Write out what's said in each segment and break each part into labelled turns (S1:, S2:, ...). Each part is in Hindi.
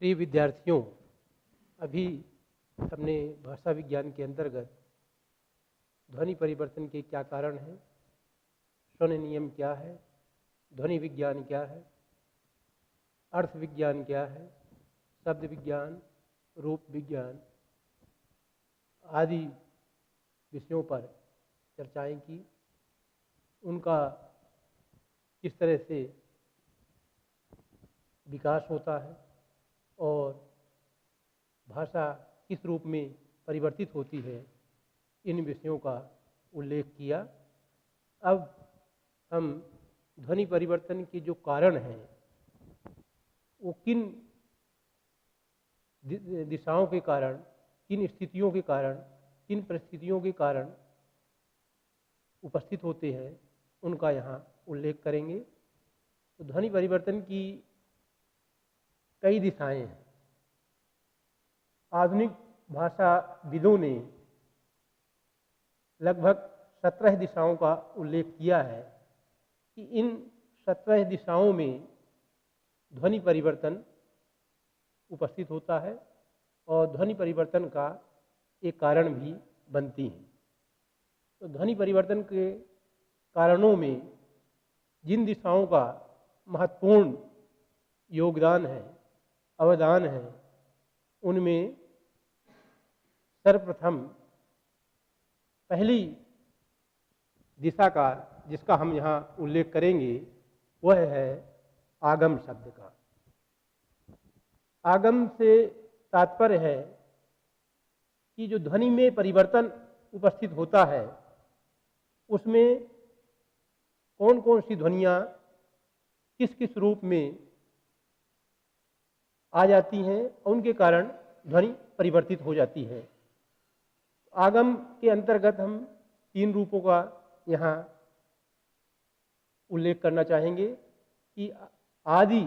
S1: प्रिय विद्यार्थियों, अभी हमने भाषा विज्ञान के अंतर्गत ध्वनि परिवर्तन के क्या कारण हैं, स्वन नियम क्या है, ध्वनि विज्ञान क्या है, अर्थ विज्ञान क्या है, शब्द विज्ञान, रूप विज्ञान आदि विषयों पर चर्चाएं की। उनका किस तरह से विकास होता है और भाषा किस रूप में परिवर्तित होती है, इन विषयों का उल्लेख किया। अब हम ध्वनि परिवर्तन के जो कारण हैं वो किन दिशाओं के कारण, किन स्थितियों के कारण, किन परिस्थितियों के कारण उपस्थित होते हैं, उनका यहाँ उल्लेख करेंगे। तो ध्वनि परिवर्तन की कई दिशाएं हैं। आधुनिक भाषाविदों ने लगभग 17 दिशाओं का उल्लेख किया है कि इन 17 दिशाओं में ध्वनि परिवर्तन उपस्थित होता है और ध्वनि परिवर्तन का एक कारण भी बनती हैं। तो ध्वनि परिवर्तन के कारणों में जिन दिशाओं का महत्वपूर्ण योगदान है, अवदान है, उनमें सर्वप्रथम पहली दिशा का जिसका हम यहाँ उल्लेख करेंगे वह है आगम शब्द का। आगम से तात्पर्य है कि जो ध्वनि में परिवर्तन उपस्थित होता है उसमें कौन कौन सी ध्वनियाँ किस किस रूप में आ जाती हैं और उनके कारण ध्वनि परिवर्तित हो जाती है। आगम के अंतर्गत हम 3 रूपों का यहाँ उल्लेख करना चाहेंगे कि आदि,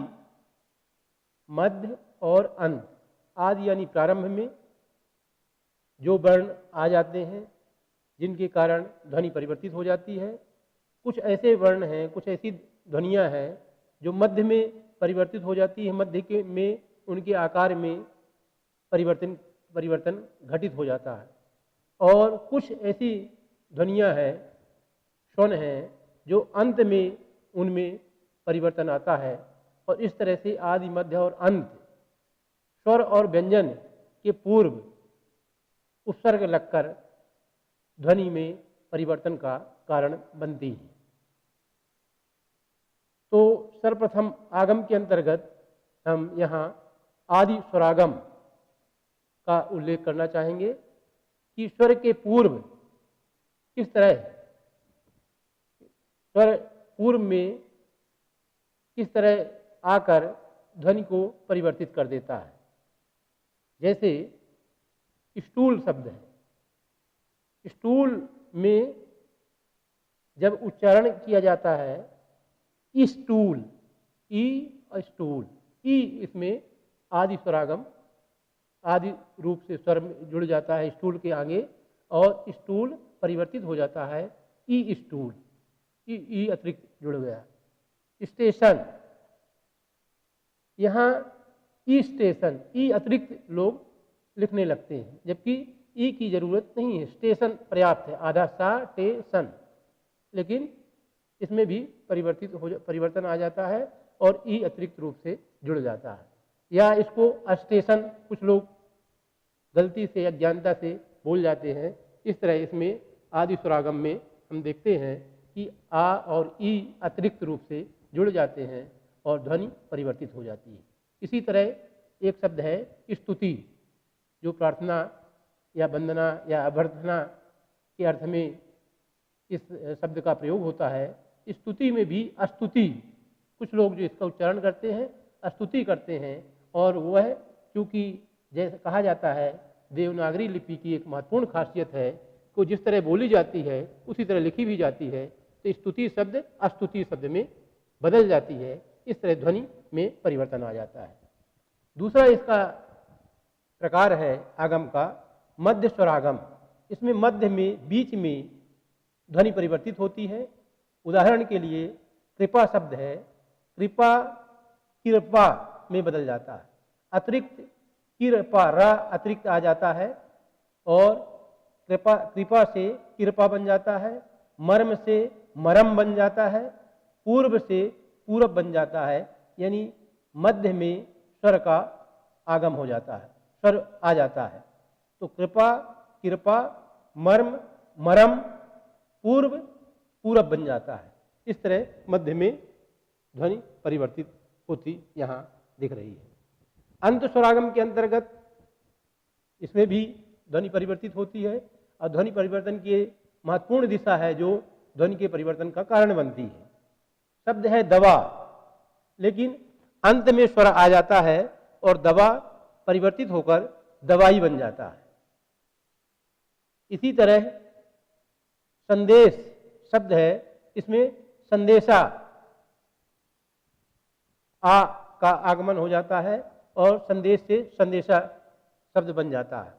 S1: मध्य और अंत। आदि यानी प्रारंभ में जो वर्ण आ जाते हैं जिनके कारण ध्वनि परिवर्तित हो जाती है। कुछ ऐसे वर्ण हैं, कुछ ऐसी ध्वनियाँ हैं जो मध्य में परिवर्तित हो जाती है, मध्य के में उनके आकार में परिवर्तन घटित हो जाता है। और कुछ ऐसी ध्वनियाँ हैं, स्वन हैं, जो अंत में उनमें परिवर्तन आता है। और इस तरह से आदि, मध्य और अंत स्वर और व्यंजन के पूर्व उपसर्ग लगकर ध्वनि में परिवर्तन का कारण बनती है। तो सर्वप्रथम आगम के अंतर्गत हम यहाँ आदि स्वरागम का उल्लेख करना चाहेंगे कि स्वर के पूर्व किस तरह स्वर पूर्व में किस तरह आकर ध्वनि को परिवर्तित कर देता है। जैसे स्टूल शब्द है, स्टूल में जब उच्चारण किया जाता है स्टूल, ई और स्टूल, ई इसमें आदि स्वरागम आदि रूप से स्वर में जुड़ जाता है स्टूल के आगे और स्टूल परिवर्तित हो जाता है ई स्टूल, ई अतिरिक्त जुड़ गया। स्टेशन, यहाँ ई स्टेशन, ई अतिरिक्त लोग लिखने लगते हैं जबकि ई की जरूरत नहीं है, स्टेशन पर्याप्त है, आधा सा टे सन, लेकिन इसमें भी परिवर्तन आ जाता है और ई अतिरिक्त रूप से जुड़ जाता है। या इसको स्टेशन कुछ लोग गलती से अज्ञानता से बोल जाते हैं। इस तरह इसमें आदि स्वरागम में हम देखते हैं कि आ और ई अतिरिक्त रूप से जुड़ जाते हैं और ध्वनि परिवर्तित हो जाती है। इसी तरह एक शब्द है स्तुति, जो प्रार्थना या वंदना या अभ्यर्थना के अर्थ में इस शब्द का प्रयोग होता है। स्तुति में भी स्तुति, कुछ लोग जो इसका उच्चारण करते हैं स्तुति करते हैं और वह चूँकि जैसे कहा जाता है देवनागरी लिपि की एक महत्वपूर्ण खासियत है कि जिस तरह बोली जाती है उसी तरह लिखी भी जाती है, तो स्तुति शब्द अस्तुति शब्द में बदल जाती है। इस तरह ध्वनि में परिवर्तन आ जाता है। दूसरा इसका प्रकार है आगम का मध्य स्वरागम। इसमें मध्य में, बीच में ध्वनि परिवर्तित होती है। उदाहरण के लिए कृपा शब्द है, कृपा कृपा में बदल जाता है। अतिरिक्त कृपा, र अतिरिक्त आ जाता है और कृपा से कृपा बन जाता है, मर्म से मरम बन जाता है, पूर्व से पूरब बन जाता है, यानी मध्य में स्वर का आगम हो जाता है, स्वर आ जाता है। तो कृपा, कृपा, मर्म, मरम, पूर्व, पूरब बन जाता है। इस तरह मध्य में ध्वनि परिवर्तित होती यहाँ दिख रही है। अंत स्वरागम के अंतर्गत इसमें भी ध्वनि परिवर्तित होती है और ध्वनि परिवर्तन की महत्वपूर्ण दिशा है जो ध्वनि के परिवर्तन का कारण बनती है। शब्द है दवा, लेकिन अंत में स्वर आ जाता है और दवा परिवर्तित होकर दवाई बन जाता है। इसी तरह संदेश शब्द है, इसमें संदेशा आ का आगमन हो जाता है और संदेश से संदेशा शब्द बन जाता है।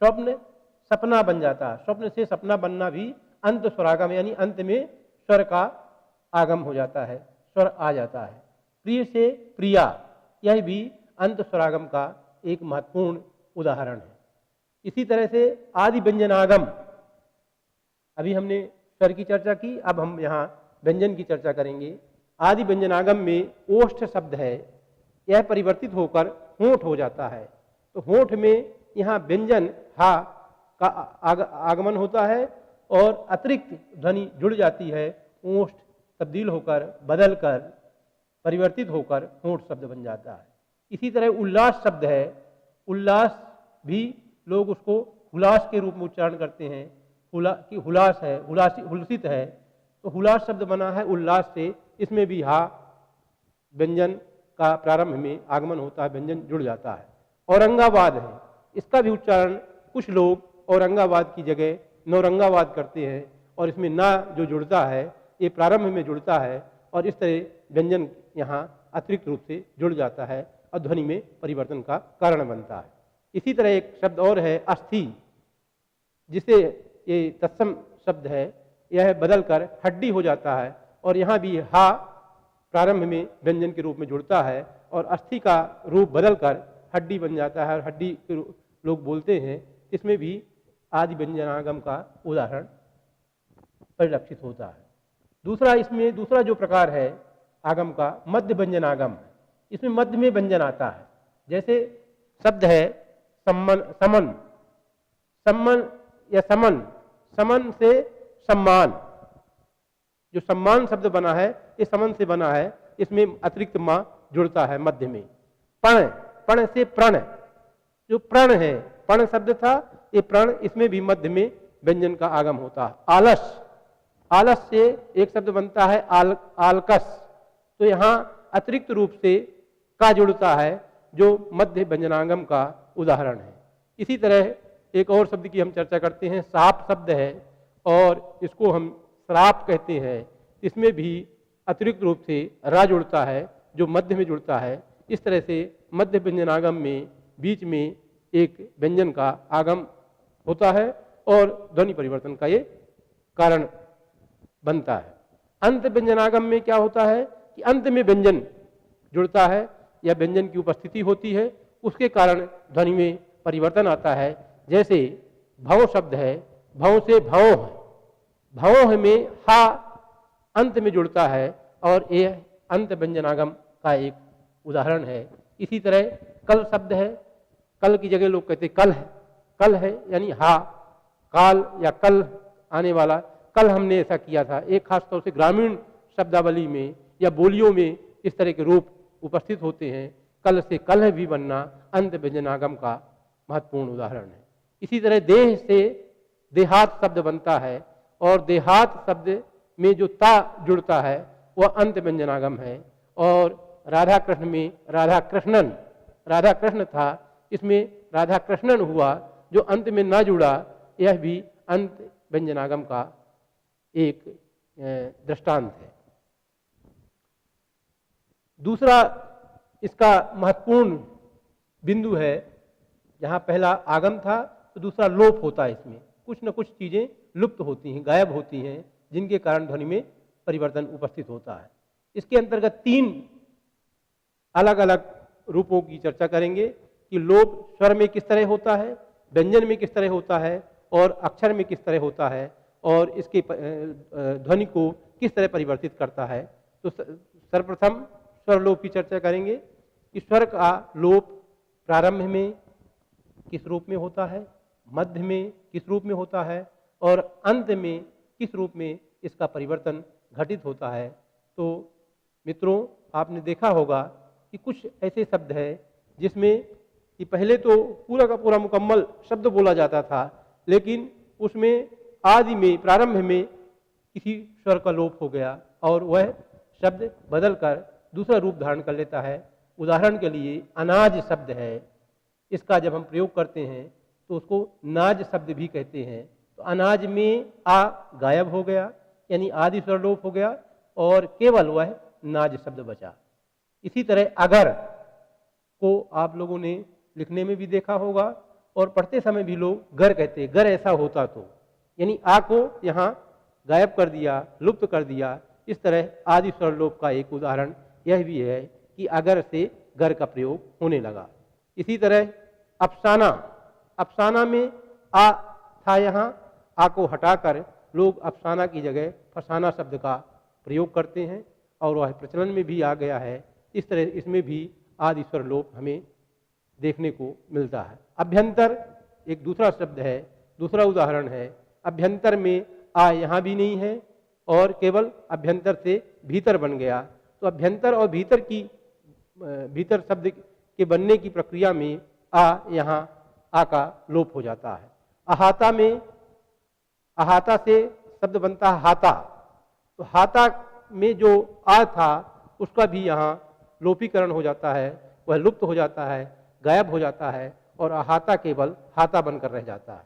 S1: स्वप्न सपना बन जाता है, स्वप्न से सपना बनना भी अंत स्वरागम यानी अंत में स्वर का आगम हो जाता है, स्वर आ जाता है। प्रिय से प्रिया, यह भी अंत स्वरागम का एक महत्वपूर्ण उदाहरण है। इसी तरह से आदि व्यंजनागम, अभी हमने स्वर की चर्चा की, अब हम यहाँ व्यंजन की चर्चा करेंगे। आदि व्यंजनागम में ओष्ठ शब्द है, यह परिवर्तित होकर होंठ हो जाता है। तो होंठ में यहाँ व्यंजन हा का आगमन होता है और अतिरिक्त ध्वनि जुड़ जाती है, ओष्ठ तब्दील होकर बदलकर परिवर्तित होकर होंठ शब्द बन जाता है। इसी तरह उल्लास शब्द है, उल्लास भी लोग उसको हुलास के रूप में उच्चारण करते हैं, कि हुलास है, हुलसित है, तो हुलास शब्द बना है उल्लास से। इसमें भी हा व्यंजन का प्रारंभ में आगमन होता है, व्यंजन जुड़ जाता है। औरंगाबाद है, इसका भी उच्चारण कुछ लोग औरंगाबाद की जगह नौरंगाबाद करते हैं और इसमें ना जो जुड़ता है ये प्रारंभ में जुड़ता है और इस तरह व्यंजन यहाँ अतिरिक्त रूप से जुड़ जाता है और ध्वनि में परिवर्तन का कारण बनता है। इसी तरह एक शब्द और है अस्थि, जिसे ये तत्सम शब्द है, यह बदलकर हड्डी हो जाता है और यहाँ भी हा प्रारंभ में व्यंजन के रूप में जुड़ता है और अस्थि का रूप बदलकर हड्डी बन जाता है और हड्डी लोग बोलते हैं। इसमें भी आदि व्यंजनागम का उदाहरण परिलक्षित होता है। दूसरा जो प्रकार है आगम का मध्य व्यंजनागम, इसमें मध्य में व्यंजन आता है। जैसे शब्द है सम्मन, समन, सम्मन या समन, समन से सम्मान, जो सम्मान शब्द बना है ये समन से बना है, इसमें अतिरिक्त मां जुड़ता है मध्य में। पण, पण से प्रण, जो प्रण है, पण शब्द था ये प्रण, इसमें भी मध्य में व्यंजन का आगम होता है। आलस, आलस से एक शब्द बनता है आलकस, तो यहाँ अतिरिक्त रूप से का जुड़ता है जो मध्य व्यंजनागम का उदाहरण है। इसी तरह एक और शब्द की हम चर्चा करते हैं, साप शब्द है और इसको हम श्राप कहते हैं। इसमें भी अतिरिक्त रूप से रा जुड़ता है जो मध्य में जुड़ता है। इस तरह से मध्य व्यंजनागम में बीच में एक व्यंजन का आगम होता है और ध्वनि परिवर्तन का ये कारण बनता है। अंत व्यंजनागम में क्या होता है कि अंत में व्यंजन जुड़ता है या व्यंजन की उपस्थिति होती है, उसके कारण ध्वनि में परिवर्तन आता है। जैसे भव शब्द है, भव से भव, भव में हा अंत में जुड़ता है और यह अंत व्यंजनागम का एक उदाहरण है। इसी तरह कल शब्द है, कल की जगह लोग कहते कल है, कल है यानी हा, काल या कल आने वाला, कल हमने ऐसा किया था। एक खास तौर से ग्रामीण शब्दावली में या बोलियों में इस तरह के रूप उपस्थित होते हैं। कल से कल भी बनना अंत व्यंजनागम का महत्वपूर्ण उदाहरण है। इसी तरह देह से देहात शब्द बनता है और देहात शब्द में जो ता जुड़ता है वह अंत व्यंजनागम है। और राधा कृष्ण में राधा कृष्णन, राधा कृष्ण था, इसमें राधा कृष्णन हुआ जो अंत में ना जुड़ा, यह भी अंत व्यंजनागम का एक दृष्टांत है। दूसरा इसका महत्वपूर्ण बिंदु है, जहाँ पहला आगम था तो दूसरा लोप होता है। इसमें कुछ न कुछ चीजें लुप्त होती हैं, गायब होती हैं, जिनके कारण ध्वनि में परिवर्तन उपस्थित होता है। इसके अंतर्गत 3 अलग अलग रूपों की चर्चा करेंगे कि लोप स्वर में किस तरह होता है, व्यंजन में किस तरह होता है और अक्षर में किस तरह होता है और इसके ध्वनि को किस तरह परिवर्तित करता है। तो सर्वप्रथम स्वर लोप की चर्चा करेंगे कि स्वर का लोप प्रारंभ में किस रूप में होता है, मध्य में किस रूप में होता है और अंत में किस रूप में इसका परिवर्तन घटित होता है। तो मित्रों, आपने देखा होगा कि कुछ ऐसे शब्द हैं जिसमें कि पहले तो पूरा का पूरा मुकम्मल शब्द बोला जाता था, लेकिन उसमें आदि में प्रारंभ में किसी स्वर का लोप हो गया और वह शब्द बदलकर दूसरा रूप धारण कर लेता है। उदाहरण के लिए अनाज शब्द है, इसका जब हम प्रयोग करते हैं तो उसको नाज शब्द भी कहते हैं। तो अनाज में आ गायब हो गया, यानी आदि स्वर लोप हो गया और केवल वह नाज शब्द बचा। इसी तरह अगर को आप लोगों ने लिखने में भी देखा होगा और पढ़ते समय भी लोग गर कहते हैं, गर ऐसा होता तो, यानी आ को यहाँ गायब कर दिया, लुप्त कर दिया। इस तरह आदि स्वर लोप का एक उदाहरण यह भी है कि अगर से गर का प्रयोग होने लगा। इसी तरह अफसाना, अफसाना में आ था, यहाँ आ को हटाकर लोग अफसाना की जगह फसाना शब्द का प्रयोग करते हैं और वह प्रचलन में भी आ गया है। इस तरह इसमें भी आदि स्वर लोप हमें देखने को मिलता है। अभ्यंतर एक दूसरा शब्द है, दूसरा उदाहरण है। अभ्यंतर में आ यहाँ भी नहीं है और केवल अभ्यंतर से भीतर बन गया। तो अभ्यंतर और भीतर शब्द के बनने की प्रक्रिया में आ यहाँ आ का लोप हो जाता है। अहाता में अहाता से शब्द बनता है हाता, तो हाता में जो आ था उसका भी यहाँ लोपीकरण हो जाता है, वह लुप्त हो जाता है, गायब हो जाता है और अहाता केवल हाता बनकर रह जाता है।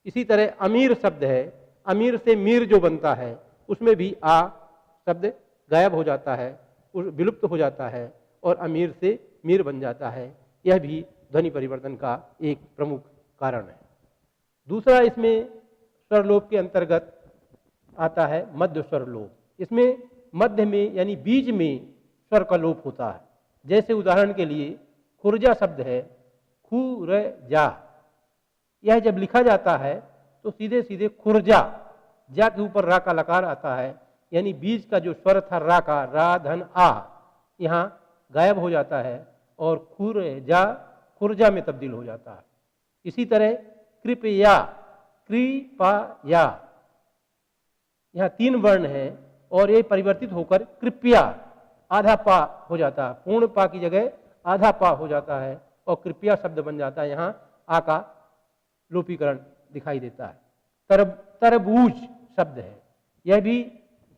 S1: इसी तरह अमीर शब्द है, अमीर से मीर जो बनता है उसमें भी आ शब्द गायब हो जाता है, विलुप्त हो जाता है और अमीर से मीर बन जाता है। यह भी ध्वनि परिवर्तन का एक प्रमुख कारण है। दूसरा इसमें स्वरलोप के अंतर्गत आता है मध्य स्वरलोप। इसमें मध्य में यानी बीज में स्वर का लोप होता है। जैसे उदाहरण के लिए खुरजा शब्द है, खुरजा, यह जब लिखा जाता है तो सीधे सीधे खुरजा, जा के ऊपर रा का लकार आता है, यानी बीज का जो स्वर था रा का, रा धन आ, यहाँ गायब हो जाता है और खुरजा खुरजा में तब्दील हो जाता है। इसी तरह कृपया, कृपया, यहाँ 3 वर्ण है और ये परिवर्तित होकर कृपया आधा पा हो जाता है, पूर्ण पा की जगह आधा पा हो जाता है और कृपया शब्द बन जाता है। यहाँ आ का लोपीकरण दिखाई देता है। तरबूज शब्द है, यह भी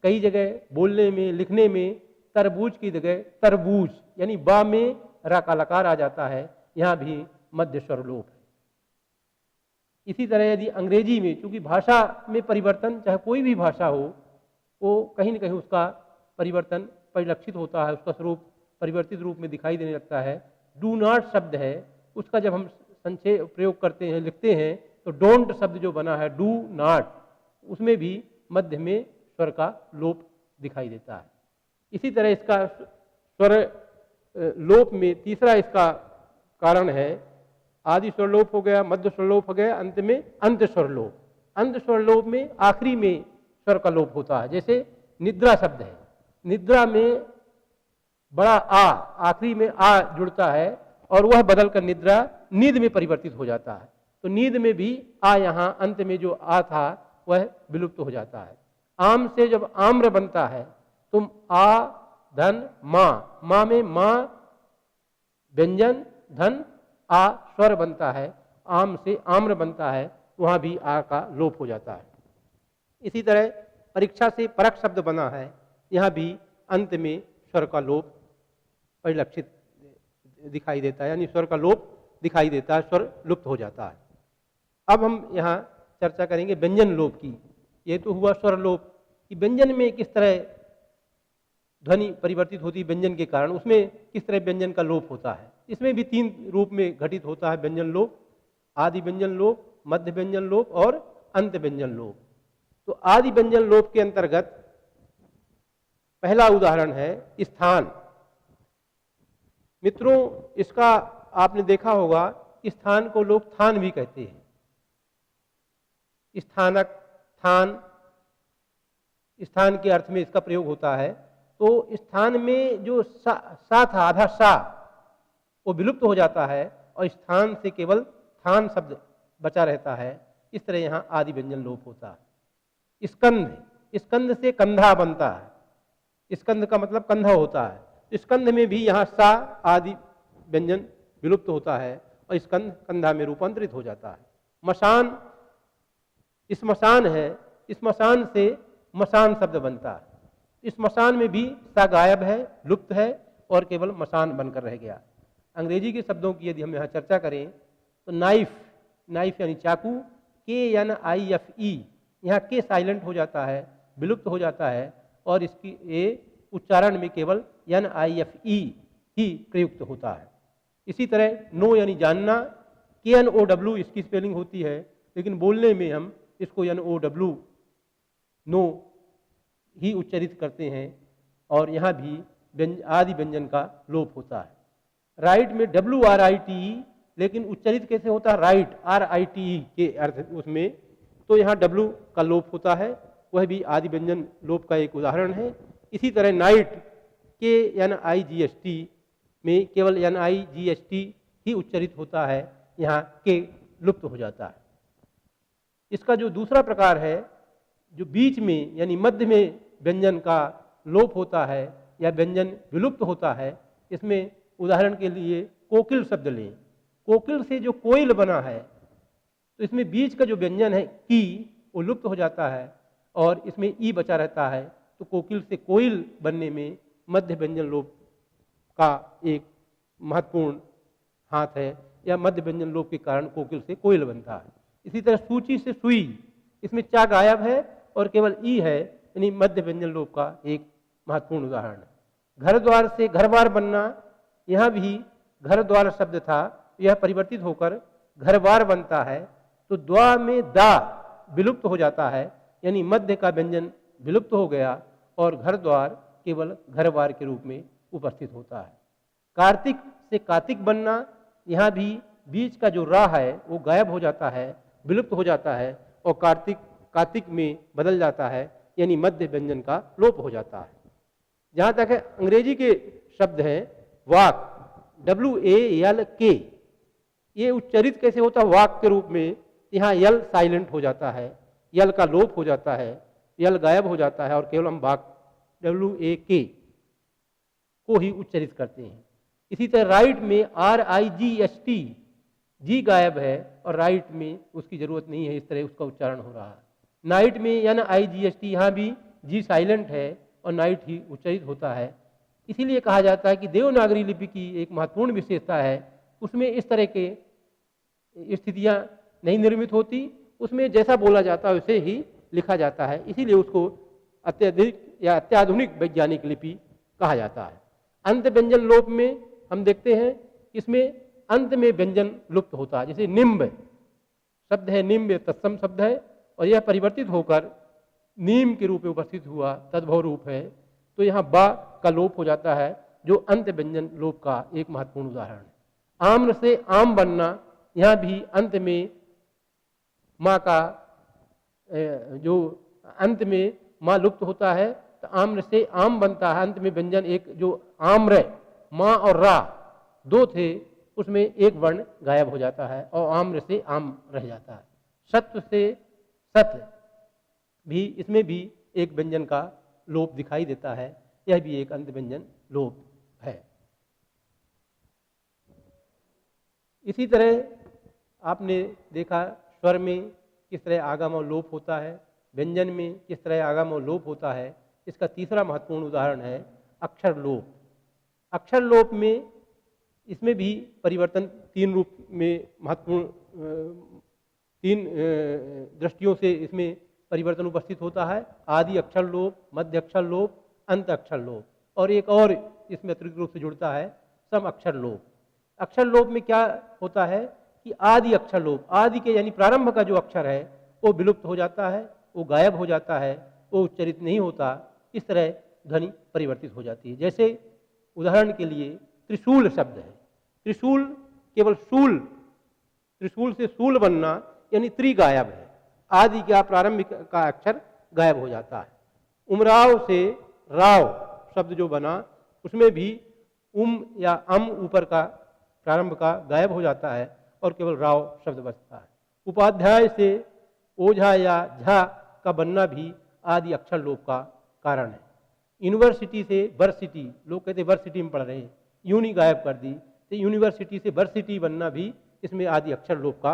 S1: कई जगह बोलने में लिखने में तरबूज की जगह तरबूज, यानी बा में रा का लकार आ जाता है, यहाँ भी मध्य स्वर लोप है। इसी तरह यदि अंग्रेजी में, चूंकि भाषा में परिवर्तन चाहे कोई भी भाषा हो, वो कहीं न कहीं उसका परिवर्तन परिलक्षित होता है, उसका स्वरूप परिवर्तित रूप में दिखाई देने लगता है। डू नॉट शब्द है, उसका जब हम संक्षेप प्रयोग करते हैं, लिखते हैं, तो डोंट शब्द जो बना है डू नॉट, उसमें भी मध्य में स्वर का लोप दिखाई देता है। इसी तरह इसका स्वर लोप में तीसरा इसका कारण है आदि स्वर लोप हो गया, मध्य स्वर लोप हो गया, अंत में अंत स्वर लोप। अंत स्वर लोप में आखिरी में स्वर का लोप होता है। जैसे निद्रा शब्द है, निद्रा में बड़ा आ आखिरी में आ जुड़ता है और वह बदलकर निद्रा नींद में परिवर्तित हो जाता है। तो नींद में भी आ यहाँ अंत में जो आ था वह विलुप्त हो जाता है। आम से जब आम्र बनता है तुम आ धन माँ, माँ में माँ व्यंजन धन आ स्वर बनता है, आम से आम्र बनता है, वहां भी आ का लोप हो जाता है। इसी तरह परीक्षा से परख शब्द बना है, यहाँ भी अंत में स्वर का लोप परिलक्षित दिखाई देता है, यानी स्वर का लोप दिखाई देता है, स्वर लुप्त हो जाता है। अब हम यहाँ चर्चा करेंगे व्यंजन लोप की। ये तो हुआ स्वर लोप कि व्यंजन में किस तरह ध्वनि परिवर्तित होती है व्यंजन के कारण, उसमें किस तरह व्यंजन का लोप होता है। इसमें भी 3 रूप में घटित होता है व्यंजन लोप, आदि व्यंजन लोप, मध्य व्यंजन लोप और अंत व्यंजन लोप। तो आदि व्यंजन लोप के अंतर्गत पहला उदाहरण है स्थान। मित्रों, इसका आपने देखा होगा, स्थान को लोग थान भी कहते हैं। स्थानक, थान, स्थान के अर्थ में इसका प्रयोग होता है। तो स्थान में जो सा था, आधा सा, वो विलुप्त हो जाता है और स्थान से केवल थान शब्द बचा रहता है। इस तरह यहाँ आदि व्यंजन लोप होता है। स्कंध, स्कंध से कंधा बनता है। स्कंध का मतलब कंधा होता है। स्कंध में भी यहाँ सा आदि व्यंजन विलुप्त होता है और स्कंध कंधा में रूपांतरित हो जाता है। मशान, स्मशान है, स्मशान से मशान शब्द बनता है। स्मशान में भी सा गायब है, लुप्त है और केवल मशान बनकर रह गया। अंग्रेजी के शब्दों की यदि हम यहाँ चर्चा करें तो नाइफ, नाइफ यानी चाकू, KNIFE, यहाँ के साइलेंट हो जाता है, विलुप्त हो जाता है और इसकी ए उच्चारण में केवल NIFE ही प्रयुक्त होता है। इसी तरह नो यानी जानना, KNOW इसकी स्पेलिंग होती है, लेकिन बोलने में हम इसको NOW, नो ही उच्चारित करते हैं और यहाँ भी आदि व्यंजन का लोप होता है। राइट में WRITE, लेकिन उच्चारित कैसे होता है? राइट, RITE के अर्थ उसमें, तो यहाँ W का लोप होता है, वह भी आदि व्यंजन लोप का एक उदाहरण है। इसी तरह नाइट, KNIGST में केवल NIGST ही उच्चारित होता है, यहाँ के लुप्त हो जाता है। इसका जो दूसरा प्रकार है, जो बीच में यानी मध्य में व्यंजन का लोप होता है या व्यंजन विलुप्त होता है, इसमें उदाहरण के लिए कोकिल शब्द लें। कोकिल से जो कोयल बना है, तो इसमें बीच का जो व्यंजन है की, वो लुप्त हो जाता है और इसमें ई बचा रहता है। तो कोकिल से कोयल बनने में मध्य व्यंजन लोप का एक महत्वपूर्ण हाथ है, या मध्य व्यंजन लोप के कारण कोकिल से कोयल बनता है। इसी तरह सूची से सुई, इसमें चा गायब है और केवल ई है, यानी मध्य व्यंजन लोप का एक महत्वपूर्ण उदाहरण है। घर द्वार से घर बार बनना, यहाँ भी घर द्वार शब्द था, यह परिवर्तित होकर घर बार बनता है। तो द्वा में दा विलुप्त हो जाता है, यानी मध्य का व्यंजन विलुप्त हो गया और घर द्वार केवल घर बार के रूप में उपस्थित होता है। कार्तिक से कातिक बनना, यहाँ भी बीच का जो रा है वो गायब हो जाता है, विलुप्त हो जाता है और कार्तिक कातिक में बदल जाता है, यानी मध्य व्यंजन का लोप हो जाता है। जहाँ तक है अंग्रेजी के शब्द हैं वाक, WALK, ये उच्चारित कैसे होता है वाक के रूप में? यहाँ यल साइलेंट हो जाता है, यल का लोप हो जाता है, यल गायब हो जाता है और केवल हम वाक WAK को ही उच्चारित करते हैं। इसी तरह राइट में RIGST, जी गायब है और राइट में उसकी जरूरत नहीं है, इस तरह उसका उच्चारण हो रहा है। नाइट में NIGST, यहाँ भी जी साइलेंट है और नाइट ही उच्चारित होता है। इसीलिए कहा जाता है कि देवनागरी लिपि की एक महत्वपूर्ण विशेषता है, उसमें इस तरह के स्थितियां नहीं निर्मित होती, उसमें जैसा बोला जाता है वैसे ही लिखा जाता है, इसीलिए उसको अत्यधिक या अत्याधुनिक वैज्ञानिक लिपि कहा जाता है। अंत व्यंजन लोप में हम देखते हैं, इसमें अंत में व्यंजन लुप्त होता है। जैसे निम्ब शब्द है, निम्ब तत्सम शब्द है और यह परिवर्तित होकर नीम के रूप में उपस्थित हुआ, तद्भव रूप है, तो यहाँ बा का लोप हो जाता है, जो अंत व्यंजन लोप का एक महत्वपूर्ण उदाहरण है। आम्र से आम बनना, यहाँ भी अंत में माँ का जो अंत में माँ लुप्त होता है, तो आम्र से आम बनता है। अंत में व्यंजन एक जो आम्र, माँ और रा दो थे, उसमें एक वर्ण गायब हो जाता है और आम्र से आम रह जाता है। सत्व से सत भी, इसमें भी एक व्यंजन का लोप दिखाई देता है, यह भी एक अंत व्यंजन लोप है। इसी तरह आपने देखा स्वर में किस तरह आगम और लोप होता है, व्यंजन में किस तरह आगम और लोप होता है। इसका तीसरा महत्वपूर्ण उदाहरण है अक्षर लोप। अक्षर लोप में इसमें भी परिवर्तन तीन रूप में महत्वपूर्ण, तीन दृष्टियों से इसमें परिवर्तन उपस्थित होता है। आदि अक्षर लोप, मध्य अक्षर लोप, अंत अक्षर लोप, और एक और इसमें अतिरिक्त रूप से जुड़ता है सम अक्षर लोप। अक्षर लोप में क्या होता है कि आदि अक्षर लोप, आदि के यानी प्रारंभ का जो अक्षर है वो विलुप्त हो जाता है, वो गायब हो जाता है, वो उच्चारित नहीं होता, इस तरह ध्वनि परिवर्तित हो जाती है। जैसे उदाहरण के लिए त्रिशूल शब्द है। त्रिशूल केवल शूल, त्रिशूल से शूल बनना यानी त्रि गायब है, आदि का प्रारंभिक का अक्षर गायब हो जाता है। उमराव से राव शब्द जो बना उसमें भी या ऊपर का प्रारंभ का गायब हो जाता है और केवल राव शब्द बचता है। उपाध्याय से ओझा या झा का बनना भी आदि अक्षर लोप का कारण है। यूनिवर्सिटी से वर्सिटी, लोग कहते वर्सिटी में पढ़ रहे हैं, यूनी गायब कर दी, तो यूनिवर्सिटी से वर्सिटी बनना भी इसमें आदि अक्षर लोप का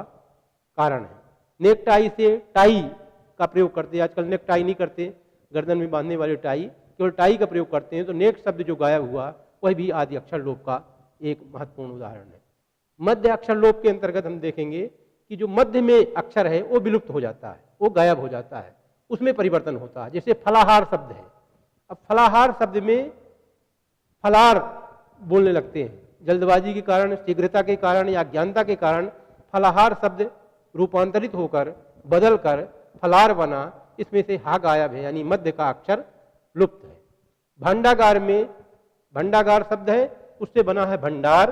S1: कारण है। नेकटाई से टाई का प्रयोग करते हैं, आजकल नेकटाई नहीं करते, गर्दन में बांधने वाले टाई, केवल टाई का प्रयोग करते हैं, तो नेक शब्द जो गायब हुआ वह भी आदि अक्षर लोप का एक महत्वपूर्ण उदाहरण है। मध्य अक्षर लोप के अंतर्गत हम देखेंगे कि जो मध्य में अक्षर है वो विलुप्त हो जाता है, वो गायब हो जाता है, उसमें परिवर्तन होता है। जैसे फलाहार शब्द है, अब फलाहार शब्द में फलार बोलने लगते हैं, जल्दबाजी के कारण, शीघ्रता के कारण या अज्ञानता के कारण फलाहार शब्द रूपांतरित होकर बदलकर फलार बना, इसमें से हा गायब है, यानी मध्य का अक्षर लुप्त है। भांडागार में भंडागार शब्द है, उससे बना है भंडार,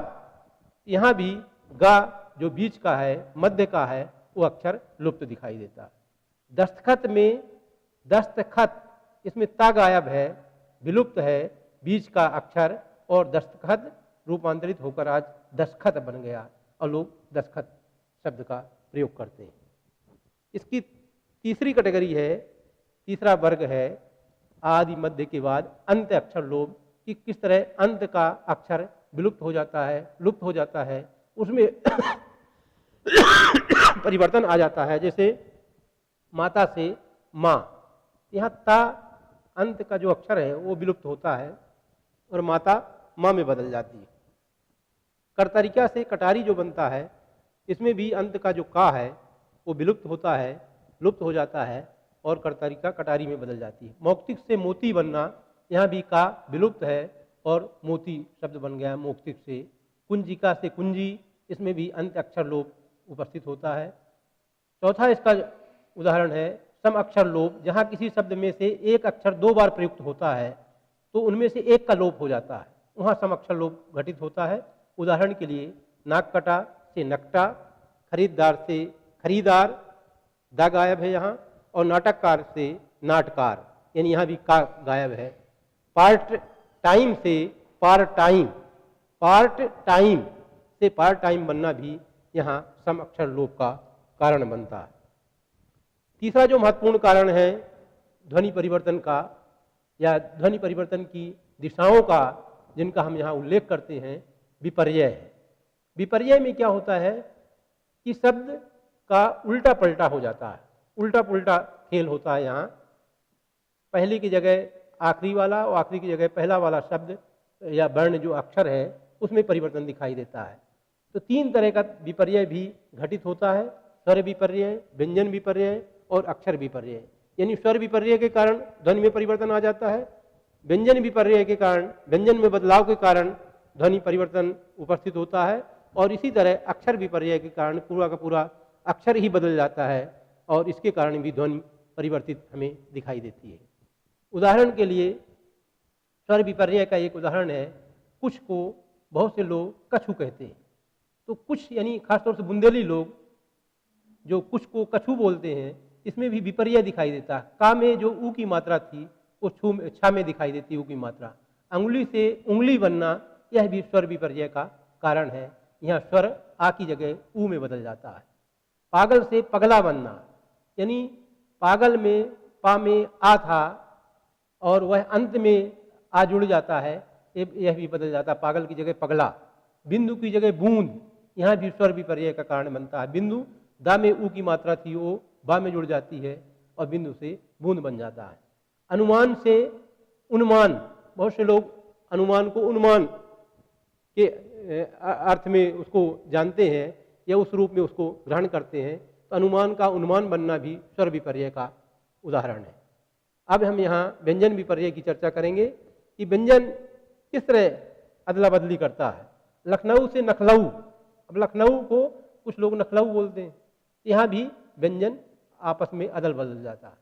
S1: यहाँ भी गा जो बीच का है, मध्य का है, वो अक्षर लुप्त दिखाई देता है। दस्तखत में दस्तखत, इसमें ता गायब है, विलुप्त है बीच का अक्षर, और दस्तखत रूपांतरित होकर आज दस्तखत बन गया और लोग दस्तखत शब्द का प्रयोग करते हैं। इसकी तीसरी कैटेगरी है, तीसरा वर्ग है आदि मध्य के बाद अंत अक्षर लोप, कि किस तरह अंत का अक्षर विलुप्त हो जाता है, लुप्त हो जाता है, उसमें परिवर्तन आ जाता है। जैसे माता से माँ, यहाँ ता अंत का जो अक्षर है वो विलुप्त होता है और माता माँ में बदल जाती है। करतरिका से कटारी जो बनता है, इसमें भी अंत का जो का है वो विलुप्त होता है, लुप्त हो जाता है और करतरिका कटारी में बदल जाती है। मौक्तिक से मोती बनना, यहाँ भी का विलुप्त है और मोती शब्द बन गया मौक्तिक से। कुंजिका से कुंजी, इसमें भी अंत अक्षर लोप उपस्थित होता है। चौथा इसका उदाहरण है सम अक्षर लोप, जहाँ किसी शब्द में से एक अक्षर दो बार प्रयुक्त होता है तो उनमें से एक का लोप हो जाता है, वहाँ सम अक्षर लोप घटित होता है। उदाहरण के लिए नाककटा से नकटा, खरीददार से खरीदार, दा गायब है यहाँ, और नाटककार से नाटकार, यानी यहाँ भी का गायब है। पार्ट टाइम से पार्ट टाइम, पार्ट टाइम से पार्ट टाइम बनना भी यहाँ सम अक्षर लोप का कारण बनता है। तीसरा जो महत्वपूर्ण कारण है ध्वनि परिवर्तन का या ध्वनि परिवर्तन की दिशाओं का, जिनका हम यहाँ उल्लेख करते हैं, विपर्यय है। विपर्यय में क्या होता है कि शब्द का उल्टा पलटा हो जाता है, उल्टा पुल्टा खेल होता है। यहाँ पहले की जगह आखिरी वाला और आखिरी की जगह पहला वाला शब्द या वर्ण जो अक्षर है उसमें परिवर्तन दिखाई देता है। तो तीन तरह का विपर्यय भी घटित होता है, स्वर विपर्यय, व्यंजन विपर्यय और अक्षर विपर्यय। यानी स्वर विपर्यय के कारण ध्वनि में परिवर्तन आ जाता है, व्यंजन विपर्यय के कारण, व्यंजन में बदलाव के कारण ध्वनि परिवर्तन उपस्थित होता है, और इसी तरह अक्षर विपर्यय के कारण पूरा का पूरा अक्षर ही बदल जाता है और इसके कारण भी ध्वनि परिवर्तित हमें दिखाई देती है। उदाहरण के लिए स्वर विपर्यय का एक उदाहरण है, कुछ को बहुत से लोग कछु कहते हैं। तो कुछ यानी खासतौर से बुंदेली लोग जो कुछ को कछु बोलते हैं, इसमें भी विपर्यय दिखाई देता है। का में जो ऊ की मात्रा थी वो छा में दिखाई देती है ऊ की मात्रा। अंगुली से उंगली बनना, यह भी स्वर विपर्यय का कारण है। यहाँ स्वर आ की जगह ऊ में बदल जाता है। पागल से पगला बनना, यानी पागल में पा में आ था और वह अंत में आ जुड़ जाता है, यह भी बदल जाता है, पागल की जगह पगला। बिंदु की जगह बूंद, यहाँ भी स्वर विपर्यय का कारण बनता है। बिंदु दा में ऊ की मात्रा थी वो बा में जुड़ जाती है और बिंदु से बूंद बन जाता है। अनुमान से उन्मान, बहुत से लोग अनुमान को उन्मान के अर्थ में उसको जानते हैं या उस रूप में उसको ग्रहण करते हैं, तो अनुमान का उन्मान बनना भी स्वर विपर्यय का उदाहरण है। अब हम यहाँ व्यंजन विपर्यय की चर्चा करेंगे कि व्यंजन किस तरह अदला बदली करता है। लखनऊ से नखलऊ, अब लखनऊ को कुछ लोग नखलऊ बोलते हैं, यहाँ भी व्यंजन आपस में अदल बदल जाता है।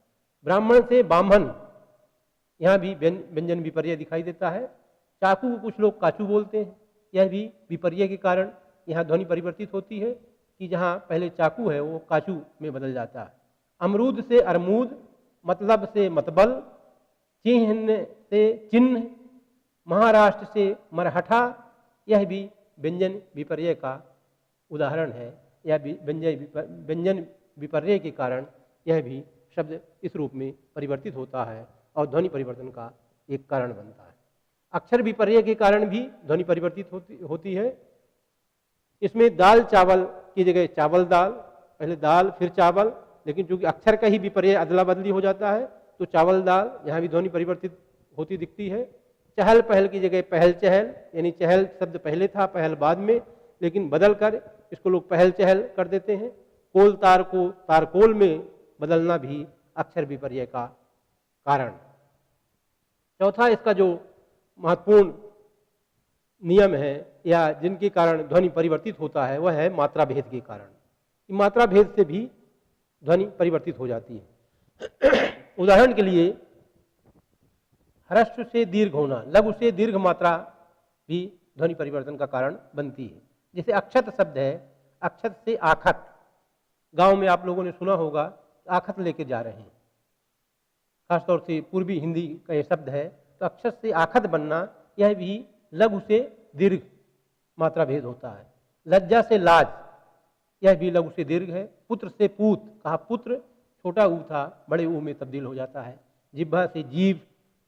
S1: ब्राह्मण से बामन, यहाँ भी व्यंजन विपर्यय दिखाई देता है। चाकू को कुछ लोग काचू बोलते हैं, यह भी विपर्य के कारण यहाँ ध्वनि परिवर्तित होती है कि जहाँ पहले चाकू है वो काचू में बदल जाता है। अमरूद से अरमूद, मतलब से मतबल, चिन्ह से चिन्ह, महाराष्ट्र से मरहठा, यह भी व्यंजन विपर्य का उदाहरण है। यह भी व्यंजन विपर्य के कारण यह भी शब्द इस रूप में परिवर्तित होता है और ध्वनि परिवर्तन का एक कारण बनता है। अक्षर विपर्य के कारण भी ध्वनि परिवर्तित होती है। इसमें दाल चावल की जगह चावल दाल, पहले दाल फिर चावल, लेकिन चूंकि अक्षर का ही विपर्य अदला बदली हो जाता है तो चावल दाल यहाँ भी ध्वनि परिवर्तित होती दिखती है। चहल पहल की जगह पहल चहल, यानी चहल शब्द पहले था, पहल बाद में, लेकिन बदल कर इसको लोग पहल चहल कर देते हैं। कोल तार को तारकोल में बदलना भी अक्षर विपर्य का कारण। चौथा इसका जो महत्वपूर्ण नियम है या जिनके कारण ध्वनि परिवर्तित होता है वह है मात्रा भेद के कारण। मात्रा भेद से भी ध्वनि परिवर्तित हो जाती है। उदाहरण के लिए ह्रस्व से दीर्घ होना, लघु से दीर्घ मात्रा भी ध्वनि परिवर्तन का कारण बनती है। जैसे अक्षत शब्द है, अक्षत से आखत, गांव में आप लोगों ने सुना होगा आखत लेके जा रहे हैं, खासतौर से पूर्वी हिंदी का ये शब्द है। तो अक्षत से आखत बनना यह भी लघु से दीर्घ मात्रा भेद होता है। लज्जा से लाज, यह भी लघु से दीर्घ है। पुत्र से पूत, कहा पुत्र छोटा ऊ था बड़े ऊ में तब्दील हो जाता है। जिह्वा से जीव,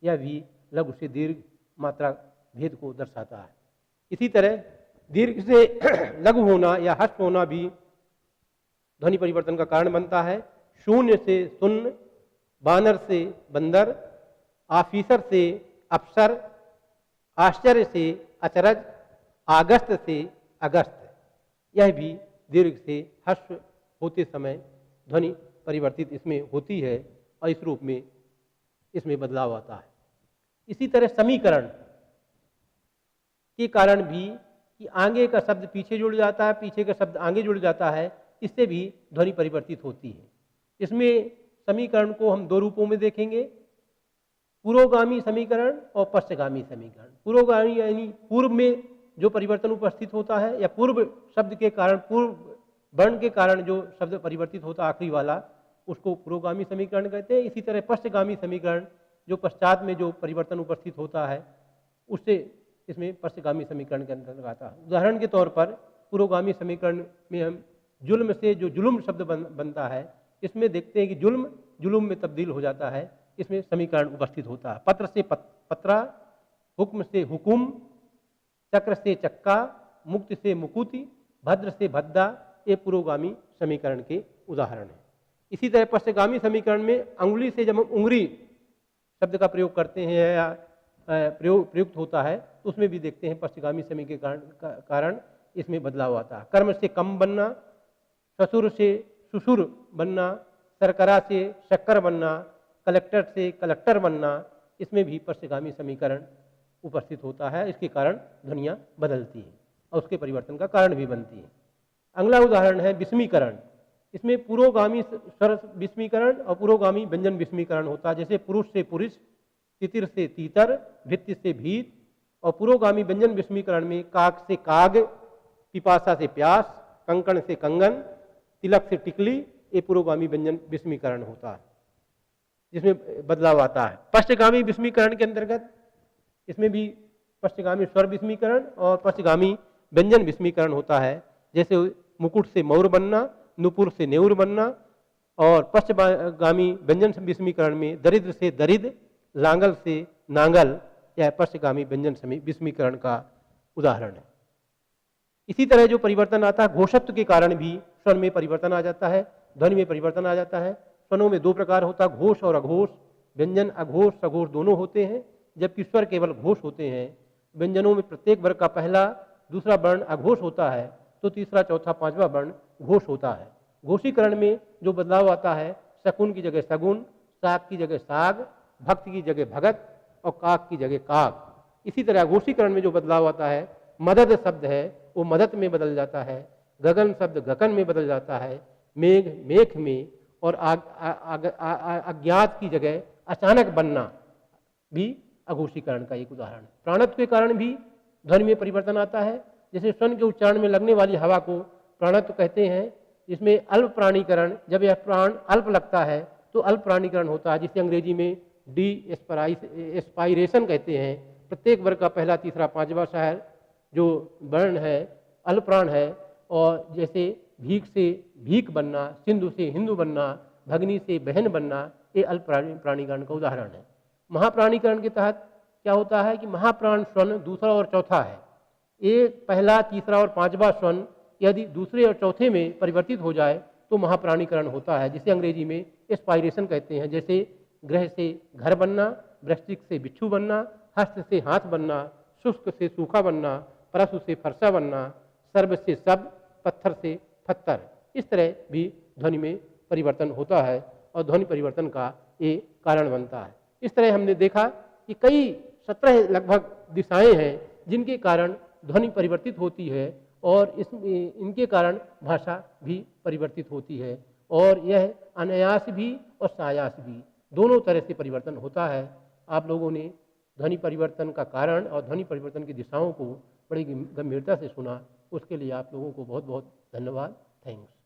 S1: यह भी लघु से दीर्घ मात्रा भेद को दर्शाता है। इसी तरह दीर्घ से लघु होना या हस्त होना भी ध्वनि परिवर्तन का कारण बनता है। शून्य से शून्य, बानर से बंदर, आफीसर से अफसर, आश्चर्य से अचरज, आगस्त से अगस्त, यह भी दीर्घ से हस्व होते समय ध्वनि परिवर्तित इसमें होती है और इस रूप में इसमें बदलाव आता है। इसी तरह समीकरण के कारण भी कि आगे का शब्द पीछे जुड़ जाता है, पीछे का शब्द आगे जुड़ जाता है, इससे भी ध्वनि परिवर्तित होती है। इसमें समीकरण को हम दो रूपों में देखेंगे, पुरोगामी समीकरण और पश्चगामी समीकरण। पुरोगामी यानी पूर्व में जो परिवर्तन उपस्थित होता है या पूर्व शब्द के कारण, पूर्व वर्ण के कारण जो शब्द परिवर्तित होता है आखिरी वाला, उसको पुरोगामी समीकरण कहते हैं। इसी तरह पश्चगामी समीकरण, जो पश्चात में जो परिवर्तन उपस्थित होता है उससे इसमें पश्चगामी समीकरण के अंतर्गत आता है। उदाहरण के तौर पर पुरोगामी समीकरण में हम जुल्म से जो जुलुम शब्द बनता है, इसमें देखते हैं कि जुल्म जुलुम में तब्दील हो जाता है, इसमें समीकरण उपस्थित होता है। पत्र से पत्रा, हुक्म से हुकुम, चक्र से चक्का, मुक्त से मुकुति, भद्र से भद्दा, ये पुरोगामी समीकरण के उदाहरण हैं। इसी तरह पश्चगामी समीकरण में अंगुली से जब हम उंगली शब्द का प्रयोग करते हैं या प्रयुक्त होता है तो उसमें भी देखते हैं पश्चगामी समीकरण के कारण इसमें बदलाव आता है। कर्म से कम बनना, ससुर से सुसुर बनना, सरकरा से शक्कर बनना, कलेक्टर से कलेक्टर बनना, इसमें भी पश्चगामी समीकरण उपस्थित होता है। इसके कारण ध्वनियाँ बदलती हैं और उसके परिवर्तन का कारण भी बनती है। अगला उदाहरण है विस्मीकरण। इसमें पुरोगामी स्वर विस्मीकरण और पुरोगामी व्यंजन विस्मीकरण होता है। जैसे पुरुष से पुरुष, तितिर से तीतर, भित्ति से भीत। और पुरोगामी व्यंजन विस्मीकरण में काक से काग, पिपासा से प्यास, कंकण से कंगन, तिलक से टिकली, ये पुरोगामी व्यंजन विस्मीकरण होता है जिसमें बदलाव आता है। पश्चगामी विस्मीकरण के अंतर्गत इसमें भी पश्चगामी स्वर विस्मीकरण और पश्चगामी व्यंजन विस्मीकरण होता है। जैसे मुकुट से मौर बनना, नुपुर से नेउर बनना। और पश्चगामी व्यंजन विस्मीकरण में दरिद्र से दरिद्र, लांगल से नांगल, यह पश्चगामी व्यंजन विस्मीकरण का उदाहरण है। इसी तरह जो परिवर्तन आता है घोषत्व के कारण भी स्वर में परिवर्तन आ जाता है, ध्वनि में परिवर्तन आ जाता है। स्वरों में दो प्रकार होता है, घोष और अघोष। व्यंजन अघोष सघोष दोनों होते हैं, जबकि स्वर केवल घोष होते हैं। व्यंजनों में प्रत्येक वर्ग का पहला दूसरा वर्ण अघोष होता है तो तीसरा चौथा पांचवा वर्ण घोष होता है। घोषीकरण में जो बदलाव आता है, शकुन की जगह सगुन, साग की जगह साग, भक्त की जगह भगत और काक की जगह काक। इसी तरह घोषीकरण में जो बदलाव आता है, मदद शब्द है वो मदद में बदल जाता है, गगन शब्द गगन में बदल जाता है, मेघ मेघ में, और अज्ञात की जगह अचानक बनना भी अघोषीकरण का एक उदाहरण है। प्राणत्व के कारण भी ध्वनि में परिवर्तन आता है। जैसे स्वन के उच्चारण में लगने वाली हवा को प्राणत्व कहते हैं। इसमें अल्प प्राणीकरण, जब यह प्राण अल्प लगता है तो अल्प प्राणीकरण होता है, जिसे अंग्रेजी में डी एस्पाइरेशन कहते हैं। प्रत्येक वर्ग का पहला, तीसरा, पांचवा शहर जो वर्ण है अल्प प्राण है। और जैसे भीख से भीख बनना, सिंधु से हिंदू बनना, भगनी से बहन बनना, ये अल्प प्राणीकरण का उदाहरण है। महाप्राणीकरण के तहत क्या होता है कि महाप्राण स्वन दूसरा और चौथा है। एक पहला, तीसरा और पांचवा स्वन यदि दूसरे और चौथे में परिवर्तित हो जाए तो महाप्राणीकरण होता है, जिसे अंग्रेजी में एस्पाइरेशन कहते हैं। जैसे ग्रह से घर बनना, वृश्चिक से बिच्छू बनना, हस्त से हाथ बनना, शुष्क से सूखा बनना, परशु से फरसा बनना, सर्व से सब, पत्थर से पत्थर। इस तरह भी ध्वनि में परिवर्तन होता है और ध्वनि परिवर्तन का ये कारण बनता है। इस तरह हमने देखा कि कई 17 लगभग दिशाएं हैं जिनके कारण ध्वनि परिवर्तित होती है और इनके कारण भाषा भी परिवर्तित होती है। और यह अनायास भी और सायास भी दोनों तरह से परिवर्तन होता है। आप लोगों ने ध्वनि परिवर्तन का कारण और ध्वनि परिवर्तन की दिशाओं को बड़ी गंभीरता से सुना, उसके लिए आप लोगों को बहुत बहुत धन्यवाद। थैंक्स।